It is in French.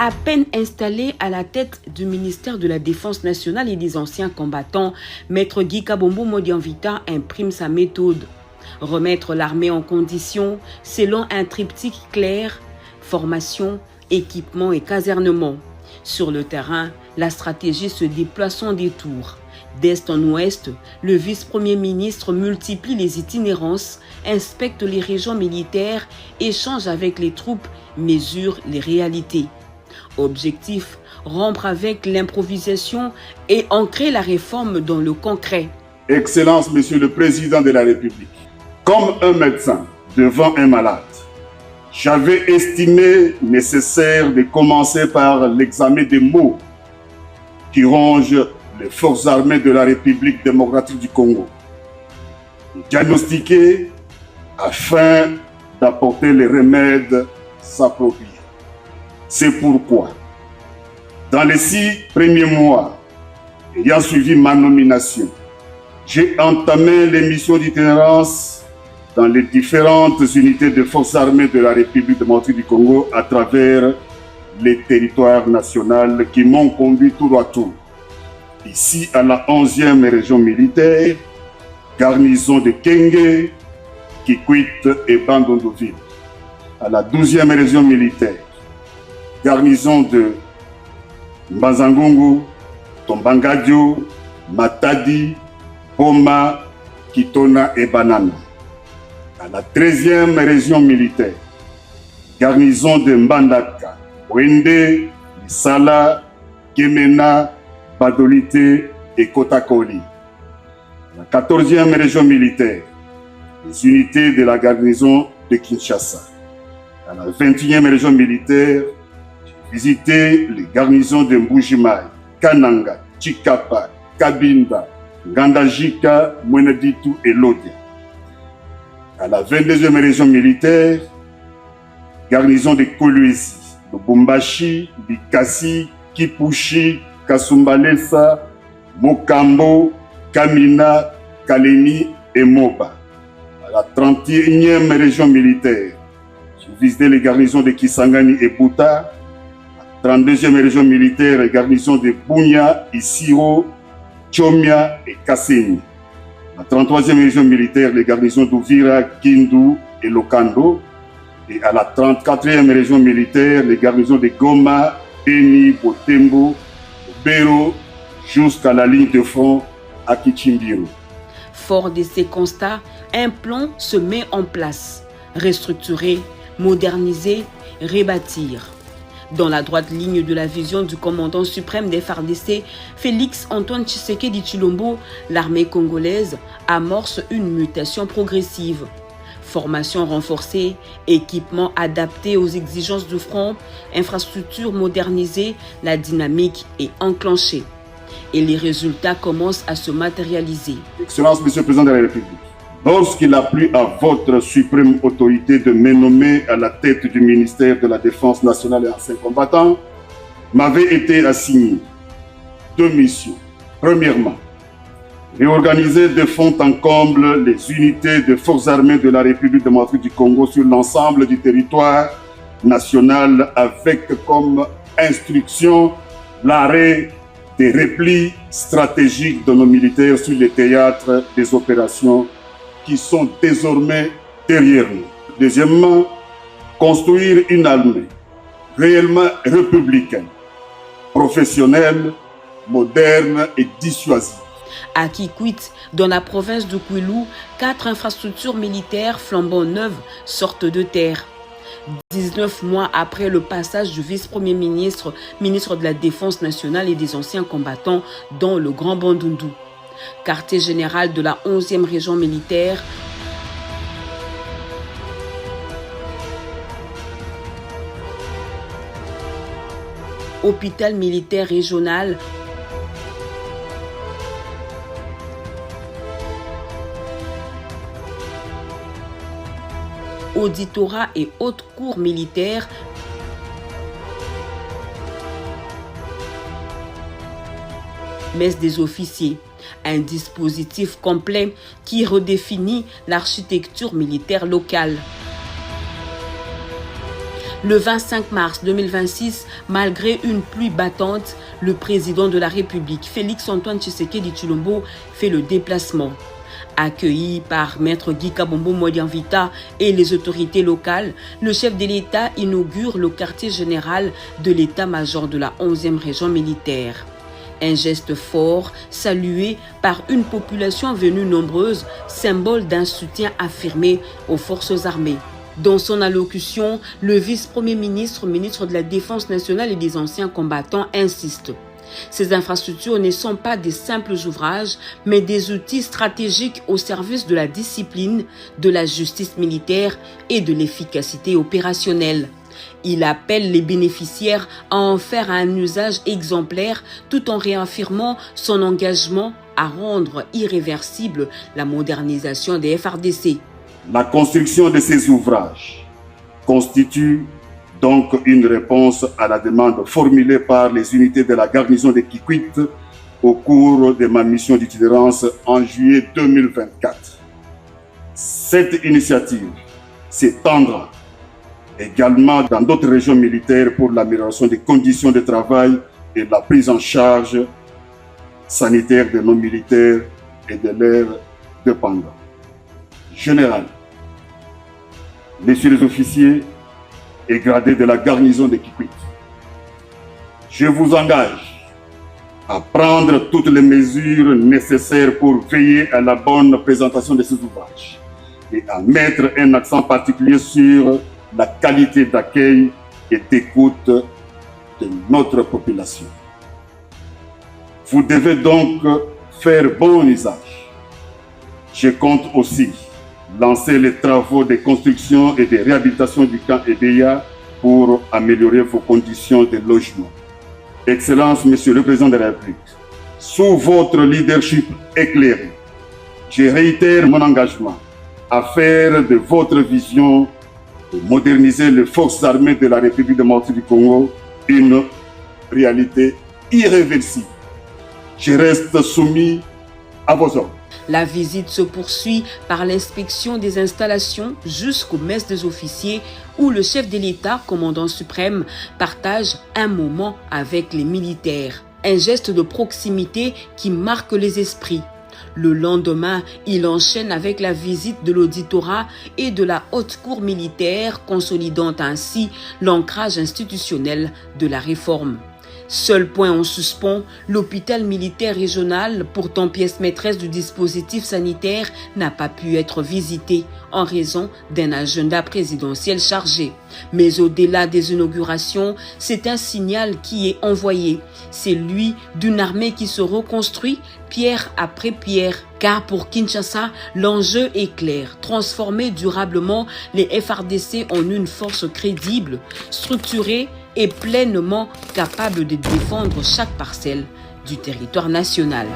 À peine installé à la tête du ministère de la Défense nationale et des anciens combattants, Maître Guy Kabombo Modianvita imprime sa méthode. Remettre l'armée en condition selon un triptyque clair, formation, équipement et casernement. Sur le terrain, la stratégie se déploie sans détour. D'est en ouest, le vice-premier ministre multiplie les itinérances, inspecte les régions militaires, échange avec les troupes, mesure les réalités. Objectif, rompre avec l'improvisation et ancrer la réforme dans le concret. Excellence, Monsieur le Président de la République, comme un médecin devant un malade, j'avais estimé nécessaire de commencer par l'examen des maux qui rongent les forces armées de la République démocratique du Congo, diagnostiquer afin d'apporter les remèdes appropriés. C'est pourquoi, dans les 6 premiers mois ayant suivi ma nomination, j'ai entamé les missions d'itinérance dans les différentes unités de forces armées de la République démocratique du Congo à travers les territoires nationaux qui m'ont conduit tour à tour. Ici à la 11e région militaire, garnison de Kenge, Kikwit et Bandondoville. À la 12e région militaire, garnison de Mbazangungu, Tombangadio, Matadi, Boma, Kitona et Banana. À la 13e région militaire, garnison de Mbandaka, Wende, Sala, Kemena, Badolite et Kotakoli. À la 14e région militaire, les unités de la garnison de Kinshasa. À la 21e région militaire, j'ai visité les garnisons de Mbujimai, Kananga, Chikapa, Kabinda, Ngandajika, Mweneditu et Lodia. À la 22e région militaire, garnison de Kolwezi, Lubumbashi, Bikasi, Kipushi, Kasumbalesa, Mokambo, Kamina, Kalemi et Moba. À la 31e région militaire, j'ai visité les garnisons de Kisangani et Buta. À la 32e région militaire, les garnisons de Bunya, Isiro, Chomia et Kasseni. À la 33e région militaire, les garnisons d'Ouvira, Kindu et Lokando. Et à la 34e région militaire, les garnisons de Goma, Beni, Botembo, Bero, jusqu'à la ligne de front à Kichimbiro. Fort de ces constats, un plan se met en place. Restructurer, moderniser, rebâtir. Dans la droite ligne de la vision du commandant suprême des FARDC, Félix Antoine Tshisekedi Tshilombo, l'armée congolaise amorce une mutation progressive. Formation renforcée, équipement adapté aux exigences du front, infrastructures modernisées, la dynamique est enclenchée. Et les résultats commencent à se matérialiser. Excellence, Monsieur le Président de la République, lorsqu'il a plu à votre suprême autorité de me nommer à la tête du ministère de la Défense nationale et anciens combattants, m'avaient été assignées 2 missions. Premièrement, réorganiser de fond en comble les unités de forces armées de la République démocratique du Congo sur l'ensemble du territoire national avec comme instruction l'arrêt des replis stratégiques de nos militaires sur les théâtres des opérations qui sont désormais derrière nous. Deuxièmement, construire une armée réellement républicaine, professionnelle, moderne et dissuasive. À Kikwit, dans la province de Kwilu, 4 infrastructures militaires flambant neuves sortent de terre. 19 mois après le passage du vice-premier ministre, ministre de la Défense nationale et des anciens combattants dans le Grand Bandundu. Quartier général de la 11e région militaire, hôpital militaire régional, auditorat et haute cour militaire, messe des officiers, un dispositif complet qui redéfinit l'architecture militaire locale. Le 25 mars 2026, malgré une pluie battante, le président de la République, Félix-Antoine Tshisekedi Tshilombo, fait le déplacement. Accueilli par Maître Guy Kabombo Modianvita et les autorités locales, le chef de l'État inaugure le quartier général de l'état-major de la 11e région militaire. Un geste fort, salué par une population venue nombreuse, symbole d'un soutien affirmé aux forces armées. Dans son allocution, le vice-premier ministre, ministre de la Défense nationale et des anciens combattants insiste. Ces infrastructures ne sont pas des simples ouvrages, mais des outils stratégiques au service de la discipline, de la justice militaire et de l'efficacité opérationnelle. Il appelle les bénéficiaires à en faire un usage exemplaire tout en réaffirmant son engagement à rendre irréversible la modernisation des FARDC. La construction de ces ouvrages constitue donc une réponse à la demande formulée par les unités de la garnison de Kikwit au cours de ma mission d'itinérance en juillet 2024. Cette initiative s'étendra également dans d'autres régions militaires pour l'amélioration des conditions de travail et la prise en charge sanitaire de nos militaires et de leurs dépendants. Général, messieurs les officiers et gradés de la garnison de Kikwit, je vous engage à prendre toutes les mesures nécessaires pour veiller à la bonne présentation de ces ouvrages et à mettre un accent particulier sur la qualité d'accueil et d'écoute de notre population. Vous devez donc faire bon usage. Je compte aussi lancer les travaux de construction et de réhabilitation du camp Ebeya pour améliorer vos conditions de logement. Excellence, Monsieur le Président de la République, sous votre leadership éclairé, je réitère mon engagement à faire de votre vision de moderniser les forces armées de la République démocratique du Congo une réalité irréversible. Je reste soumis à vos ordres. La visite se poursuit par l'inspection des installations jusqu'aux messes des officiers où le chef de l'État, commandant suprême, partage un moment avec les militaires. Un geste de proximité qui marque les esprits. Le lendemain, il enchaîne avec la visite de l'auditorat et de la haute cour militaire, consolidant ainsi l'ancrage institutionnel de la réforme. Seul point en suspens, l'hôpital militaire régional, pourtant pièce maîtresse du dispositif sanitaire, n'a pas pu être visité en raison d'un agenda présidentiel chargé. Mais au-delà des inaugurations, c'est un signal qui est envoyé. C'est lui d'une armée qui se reconstruit pierre après pierre. Car pour Kinshasa, l'enjeu est clair, transformer durablement les FARDC en une force crédible, structurée et pleinement capable de défendre chaque parcelle du territoire national.